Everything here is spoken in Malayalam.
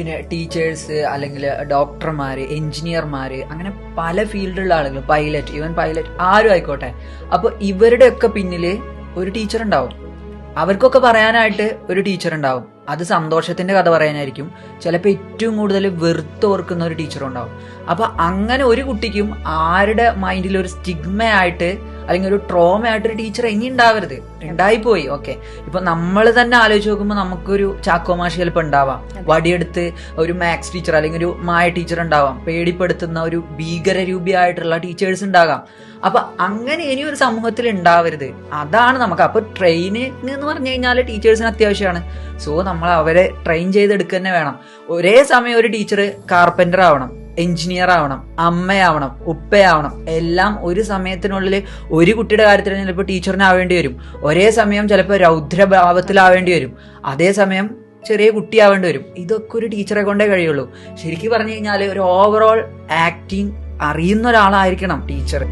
പിന്നെ ടീച്ചേഴ്സ് അല്ലെങ്കിൽ ഡോക്ടർമാര്, എഞ്ചിനീയർമാര്, അങ്ങനെ പല ഫീൽഡിലുള്ള ആളുകൾ, പൈലറ്റ്, ഈവൻ പൈലറ്റ് ആരും ആയിക്കോട്ടെ. അപ്പൊ ഇവരുടെയൊക്കെ പിന്നില് ഒരു ടീച്ചർ ഉണ്ടാവും. അവർക്കൊക്കെ പറയാനായിട്ട് ഒരു ടീച്ചർ ഉണ്ടാവും. അത് സന്തോഷത്തിന്റെ കഥ പറയാനായിരിക്കും, ചിലപ്പോൾ ഏറ്റവും കൂടുതൽ വെറുത്തോർക്കുന്ന ഒരു ടീച്ചർ ഉണ്ടാവും. അപ്പൊ അങ്ങനെ ഒരു കുട്ടിക്കും ആരുടെ മൈൻഡിൽ ഒരു സ്റ്റിഗ്മയായിട്ട് അല്ലെങ്കിൽ ഒരു ട്രോമ ആയിട്ടൊരു ടീച്ചർ ഇനി ഉണ്ടാവരുത്. ഉണ്ടായിപ്പോയി, ഓക്കെ. ഇപ്പൊ നമ്മൾ തന്നെ ആലോചിച്ച് നോക്കുമ്പോൾ നമുക്കൊരു ചാക്കോമാഷി ചിലപ്പോൾ ഉണ്ടാവാം, വടിയെടുത്ത് ഒരു മാത്സ് ടീച്ചർ അല്ലെങ്കിൽ ഒരു മായ ടീച്ചർ ഉണ്ടാവാം, പേടിപ്പെടുത്തുന്ന ഒരു ഭീകരരൂപിയായിട്ടുള്ള ടീച്ചേഴ്സ് ഉണ്ടാകാം. അപ്പൊ അങ്ങനെ ഇനി ഒരു സമൂഹത്തിൽ ഉണ്ടാവരുത്. അതാണ് നമുക്ക്. അപ്പൊ ട്രെയിനിങ് എന്ന് പറഞ്ഞു കഴിഞ്ഞാൽ ടീച്ചേഴ്സിന് അത്യാവശ്യമാണ്. സോ നമ്മൾ അവരെ ട്രെയിൻ ചെയ്തെടുക്കുക തന്നെ വേണം. ഒരേ സമയം ഒരു ടീച്ചർ കാർപ്പന്റർ ആവണം, എഞ്ചിനീയർ ആവണം, അമ്മയാവണം, ഉപ്പയാവണം. എല്ലാം ഒരു സമയത്തിനുള്ളിൽ ഒരു കുട്ടിയുടെ കാര്യത്തിൽ ചിലപ്പോൾ ടീച്ചറിനാവേണ്ടി വരും. ഒരേ സമയം ചിലപ്പോൾ രൗദ്രഭാവത്തിലാവേണ്ടി വരും, അതേസമയം ചെറിയ കുട്ടിയാവേണ്ടി വരും. ഇതൊക്കെ ഒരു ടീച്ചറെ കൊണ്ടേ കഴിയുള്ളൂ. ശരിക്കും പറഞ്ഞു കഴിഞ്ഞാൽ ഒരു ഓവറോൾ ആക്ടിങ് അറിയുന്ന ഒരാളായിരിക്കണം ടീച്ചർ.